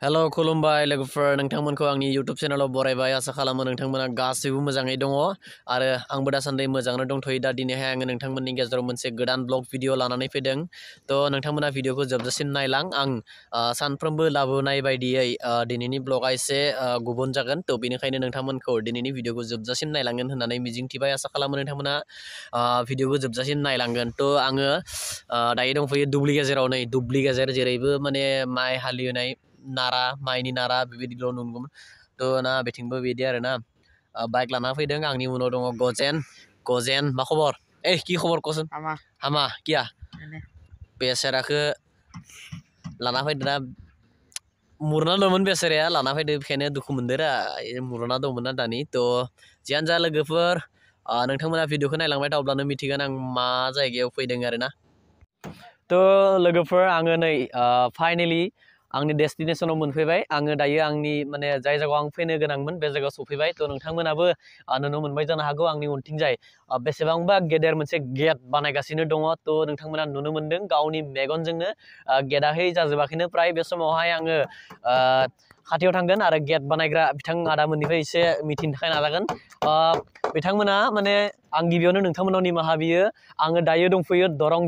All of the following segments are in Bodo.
हेलो खुलुमबाय लोगोफोर नोंथांमोनखौ आंनि YouTube चेनेलाव बरायबाय आसा खालामो नोंथांमोना गासैबो मोजाङै दङ आरो आंबो दासान्दि मोजाङैनो दंथ'यो दा दिनैहाय आङो नोंथांमोननि गेजेराव मोनसे गोदान ब्लग भिडिअ लानानै फैदों थ' नोंथांमोना भिडिअखौ जोबजासिम नायलां आं सानफ्रोमबो लाबोनाय बायदियै दिनैनि ब्लगआ एसे गुबुन जागोन थ' बेनिखायनो नोंथांमोनखौ दिनैनि भिडिअखौ जोबजासिम नायलांगोन होननानै मिजिंथिबाय आसा खालामो नोंथांमोना भिडिअखौ जोबजासिम नायलांगोन थ' आङो दायो दंफैयो दुब्लि गेजेराव नै दुब्लि गेजेर जेरैबो माने माइ हालेवनाय नारा माइनि नारा बेबायदिल' नुगौमोन थ' ना बेथिंबो बिदि आरो ना बाइक लाना फैदों आंनि उनाव दङ गजेन मा खबर कि खबर कसन हामा किया बेसेराखौ लाना फैदो ना मुरना दंमोन बेसेराया लाना फैदो बेखायनो दुखु मोनदों रा मुरना दंमोन ना दानि थ' जियानो जा लोगोफोर नोंथांमोना भिडिअखौ नायलांबाय थाब्लानो मिथिगोन आं मा जायगायाव फैदों आरो ना थ' लोगोफोर आङो नै फाइनेलि आंनि डेस्टिनेसनाव मोनफैबाय आङो दायो आंनि माने जाय जायगायाव आं फैनो गोनांमोन बे जायगायाव सफैबाय थ' नोंथांमोनाबो नुनो मोनबाय जानो हागौ आंनि उनथिंजाय बेसेबांबा गेदेर मोनसे गेट बानायगासिनो दङ थ' नोंथांमोना नुनो मोनदों गावनि मेगनजोंनो गेटआहै जाजोबाखैनो प्राय बे समावहाय आङो खाथियाव थांगोन आरो गेट बानायग्रा बिथां आदामोननिफ्राय एसे मिथिनो थाखाय नाजागोन बिथांमोना माने आं गिबियावनो नोंथांमोनाव निमाहा बियो आङो दायो दंफैयो दरं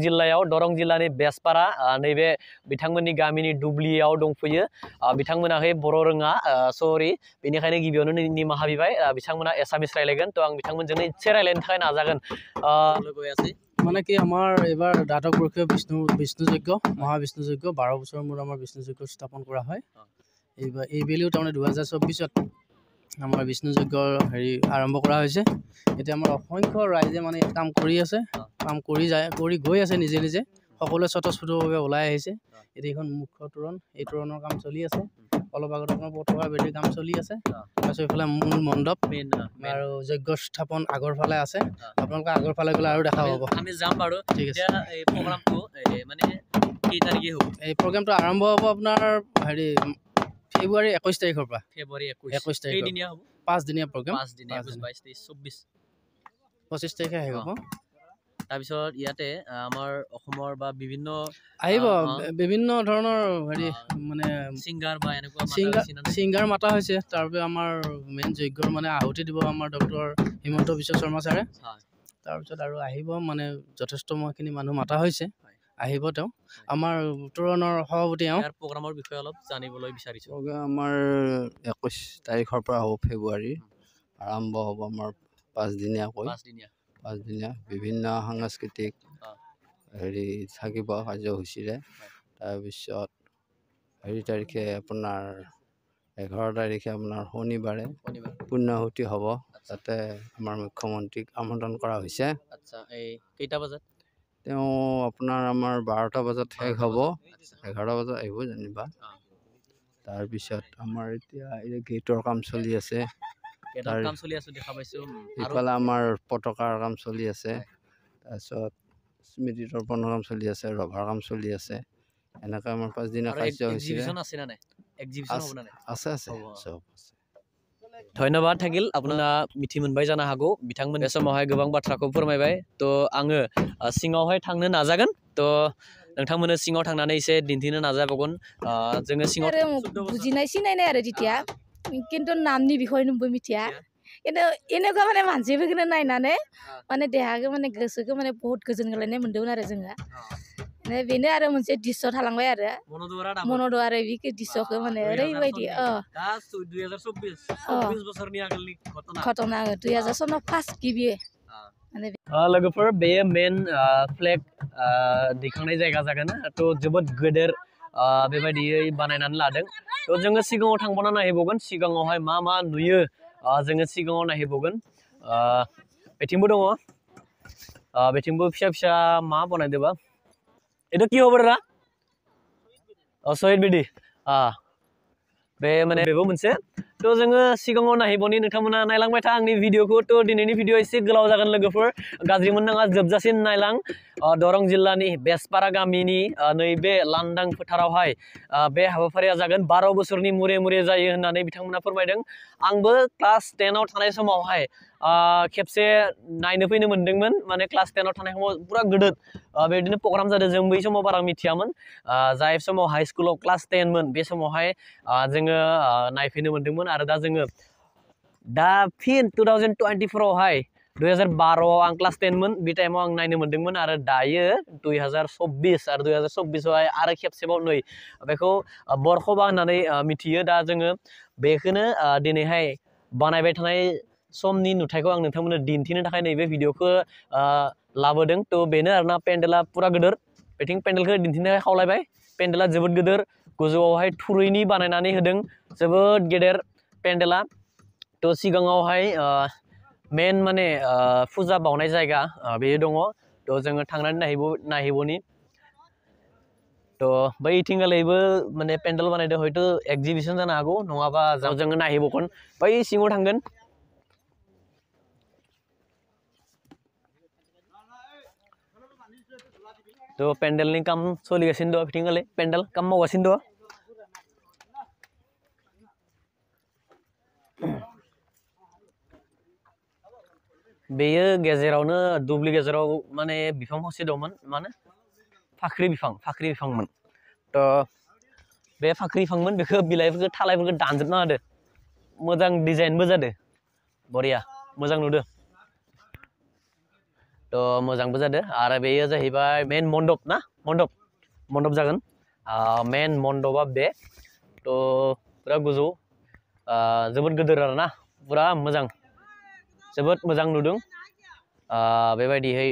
जिल्लानि बेसपारा नैबे बिथांमोननि गामिनि दुब्लियाव दंफैयो बिथांमोनाहै बर' रोङा सरि बेनिखायनो गिबियावनो निमाहा बिबाय बिथांमोना एसामिस रायलायगोन थ' आं बिथांमोनजोंनो एसे रायलायनो थाखाय नाजागोन মানে কি আমাৰ এইবাৰ দ্বাদশ বৰ্ষীয় বিষ্ণু যজ্ঞ মহাবিষ্ণু যজ্ঞ 12 বছৰৰ মূৰত আমাৰ বিষ্ণু যজ্ঞ স্থাপন কৰা হয় এইবেলিও তাৰমানে 2024ত আমাৰ বিষ্ণু যজ্ঞৰ আৰম্ভ কৰা হৈছে এতিয়া আমাৰ অসংখ্য ৰাইজে মানে কাম কৰি আছে কাম কৰি গৈ আছে নিজে নিজে সকলোৱে স্বতঃস্ফূৰ্তভাৱে ওলাই আহিছে এতিয়া এইখন মুখ্য তোৰণ এই তোৰণৰ কাম চলি আছে অলপ আগত আপোনাৰ পতাকা বেলিৰ কাম চলি আছে তাৰপিছত এইফালে মূল মণ্ডপ আৰু যজ্ঞ স্থাপন আগৰ ফালে আছে আপোনালোকে আগৰ ফালে গ'লে আৰু দেখা পাব আমি যাম বাৰু ঠিক আছে এই প্ৰগ্ৰামটো মানে কি তাৰিখে হ'ব এই প্ৰগ্ৰামটো আৰম্ভ হ'ব আপোনাৰ ফেব্ৰুৱাৰী 21 তাৰিখৰ পৰা ফেব্ৰুৱাৰী 21 তাৰিখ কেইদিনীয়া হ'ব 5 দিনীয়া প্ৰগ্ৰাম 5 দিনীয়া 22 23 24 25 তাৰিখে আহিব তাৰপিছত ইয়াতে আমাৰ অসমৰ বা বিভিন্ন আহিব বিভিন্ন ধৰণৰ মানে সিংগাৰ মাতা হৈছে তাৰপৰা আমাৰ মেইন যজ্ঞৰ মানে আহুতি দিব আমাৰ ডক্টৰ হিমন্ত বিশ্ব শৰ্মা ছাৰে তাৰপিছত আৰু আহিব মানে যথেষ্টখিনি মানুহ মাতা হৈছে আহিব তেওঁ আমাৰ তোৰণৰ সভাপতি প্ৰগ্ৰামৰ বিষয়ে অলপ জানিবলৈ বিচাৰিছো আমাৰ 21 তাৰিখৰ পৰা হ'ব ফেব্ৰুৱাৰী আৰম্ভ হ'ব আমাৰ 5 দিনীয়া বিভিন্ন সাংস্কৃতিক থাকিব কাৰ্যসূচীৰে তাৰপিছত তাৰিখে আপোনাৰ 11 তাৰিখে আপোনাৰ শনিবাৰে পুণ্যাহুতি হ'ব তাতে আমাৰ মুখ্যমন্ত্ৰীক আমন্ত্ৰণ কৰা হৈছে কেইটা বজাত তেওঁ আপোনাৰ আমাৰ 12টা বজাত শেষ হ'ব 11 বজাত আহিব যেনিবা তাৰপিছত আমাৰ এতিয়া গেটৰ কাম চলি আছে ইফালে আমাৰ পতাকাৰ কাম চলি আছে তাৰপিছত স্মৃতি তৰ্পণৰ কাম চলি আছে ৰভাৰ কাম চলি আছে এনেকৈ আমাৰ 5 দিনীয়া কাৰ্যসূচী আছে চব আছে ধন্যবাদ থাকিল আপোনাক মিথি মোনबाय जानो हागौ बिथांमोन बे समावहाय गोबां बाथ्राखौ फोरमायबाय थ' आङो सिङावहाय थांनो नाजागोन थ' नोंथांमोननो सिङाव थांनानै एसे दिन्थिनो नाजाबावगोन जोङो सिङाव बुजिनाय सिनायनाय आरो जितिया किन्तु नामनि बिखय नोंबो मिथिया किन्तु এনেকুৱা মানে मानसिफोरखौनो नायनानै माने देहाखौ माने गोसोखौ माने बहुत गोजोनग्लायनाय मोन्दोंमोन आरो जोङो बेनो आरो मोनसे दृश्य थालांबाय आरो मन'द आरो बे दृश्यखौ माने ओरैबायदि 2024 बोसोरनि आगोलनि घटना 2000 सनाव फार्स्ट गिबि लोगोफोर बे मेन फ्लेग दैखांनाय जायगा जागोन थ' जोबोद गेदेर बेबायदियै बानायनानै लादों थ' जोङो सिगाङाव थांबावना नायहैबावगोन सिगाङावहाय मा मा नुयो जोङो सिगाङाव नायहैबावगोन बेथिंबो दङ बेथिंबो फिसा फिसा मा बनायदोंबा এটা কি হ'ব रा शहीद बिदि बे माने बेबो मोनसे थ' जोङो सिगाङाव नायहैबावनि नोंथांमोना नायलांबाय था आंनि भिडिअखौ थ' दिनैनि भिडिअ एसे गोलाव जागोन लोगोफोर गाज्रि मोननाङा जोबजासिम नायलां दरं जिल्लानि बेसपारा गामिनि नैबे लांदां फोथारावहाय बे हाबाफारिया जागोन 12 बोसोरनि मुरे मुरे जायो होननानै बिथांमोना फोरमायदों आंबो क्लास 10 आव थानाय समावहाय खेबसे नायनो फैनो मोनदोंमोन माने क्लास 10 आव थानाय समाव पुरा गोदोर बेबायदिनो प्रग्राम जादों जों बै समाव बारा मिथियामोन जाय समाव हाई स्कुलाव क्लास 10 मोन बे समावहाय जोङो नायफैनो मोनदोंमोन आरो दा जोङो दा फिन 2024 आवहाय 2012 आव आं क्लास 10 मोन बे टाइमाव आं नायनो मोनदोंमोन आरो दायो 2024 आरो 2024 आवहाय आरो खेबसेबाव नै बेखौ बरखबा होननानै मिथियो दा जोङो बेखौनो दिनैहाय बानायबाय थानाय समनि नुथायखौ आं नोंथांमोननो दिन्थिनो थाखाय नैबे भिडिअखौ लाबोदों थ' बेनो आरोना पेन्डेला पुरा गोदोर बेथिं पेन्डेलखौ दिन्थिनो थाखाय खावलायबाय पेन्डेला जोबोद गोदोर गोजौआवहाय थुरैनि बानायनानै होदों जोबोद गेदेर पेन्डेला थ' सिगाङावहाय मेन माने फुजा बावनाय जायगा बेयो दङ थ' जोङो थांनानै नायहैबोनि थ' बै इथिंगालैबो माने पेन्डेल बानायदों हयथ' एक्जिबिसन जानो हागौ नङाबा जोङो नायहैबावगोन बै सिङाव थांगोन थ' पेन्डेलनि काम सोलिगासिनो दं बिथिंगालै पेन्डेल काम मावगासिनो दं बेयो गेजेरावनो दुब्लि गेजेराव माने बिफां फांसे दंमोन माने फाख्रि बिफांमोन थ' बे फाख्रि बिफांमोन बेखौ बिलाइफोरखौ थालायफोरखौ दानजोबना होदो मोजां डिजाइनबो जादों बरिया मोजां नुदों थ' मोजांबो जादों आरो बेयो जाहैबाय मेन मण्डप ना मण्डप जागोन मेन मण्डपआ बे थ' पुरा गोजौ जोबोद गोदोर आरोना पुरा मोजां जोबोद मोजां नुदों बेबायदियै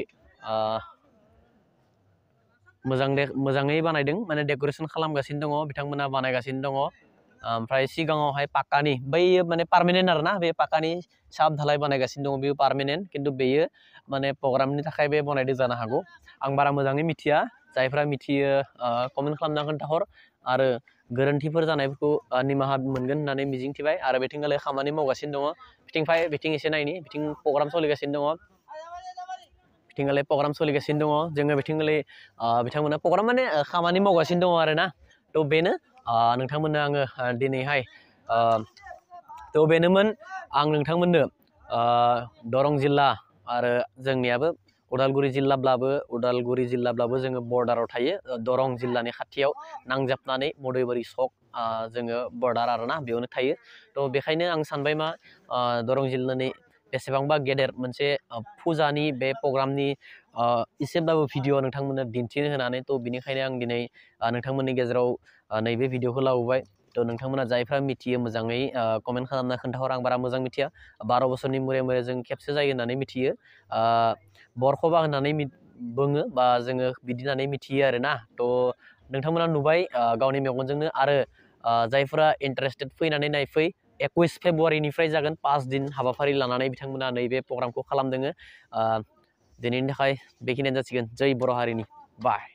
मोजाङै बानायदों माने डेक'रेसन खालामगासिनो दङ बिथांमोना बानायगासिनो दङ ओमफ्राय सिगाङावहाय पाक्कानि बै माने पार्मानेन्ट आरोना बे पाक्कानि साब धालाय बानायगासिनो दङ बेयो पार्मानेन्ट खिन्थु बेयो माने प्रग्रामनि थाखाय बे बनायदों जानो हागौ आं बारा मोजाङै मिथिया जायफ्रा मिथियो कमेन्ट खालामना खोन्थाहर आरो गोरोन्थिफोर जानायफोरखौ निमाहा मोनगोन होननानै मिजिंथिबाय आरो बिथिंगालै खामानि मावगासिनो दङ बिथिं एसे नायनि बिथिं प्रग्राम सोलिगासिनो दङ बिथिंगालै प्रग्राम सोलिगासिनो दङ जोङो बिथिंगालै बिथांमोना प्रग्राम माने खामानि मावगासिनो दङ आरोना थ' बेनो नोंथांमोननो आङो दिनैहाय थ' बेनोमोन आं नोंथांमोननो दरं जिल्ला आरो जोंनियाबो उदालगुरि जिल्लाब्लाबो जोङो बर्डाराव थायो दरं जिल्लानि खाथियाव नांजाबनानै मदयबारि सक जोङो बर्डार आरोना बेयावनो थायो थ' बेखायनो आं सानबाय मा दरं जिल्लानि बेसेबांबा गेदेर मोनसे फुजानि बे प्रग्रामनि एसेब्लाबो भिडिअ नोंथांमोननो दिन्थिनो होनानै थ' बिनिखायनो आं दिनै नोंथांमोननि गेजेराव नैबे भिडिअखौ लाबोबाय थ' नोंथांमोना जायफ्रा मिथियो मोजाङै कमेन्ट खालामना खोन्थाहर आं बारा मोजां मिथिया 12 बोसोरनि मुरे जों खेबसे जायो होननानै मिथियो बरखबा होननानै बुङो बा जोङो बिदि होननानै मिथियो आरोना थ' नोंथांमोना नुबाय गावनि मेगनजोंनो आरो जायफोरा इन्टारेस्टेड फैनानै नायफै 21 फेब्रुवारिनिफ्राय जागोन 5 दिन हाबाफारि लानानै बिथांमोना नैबे प्रग्रामखौ खालामदों दिनैनि थाखाय बेखिनियानो जासिगोन जै बर' हारिनि बाय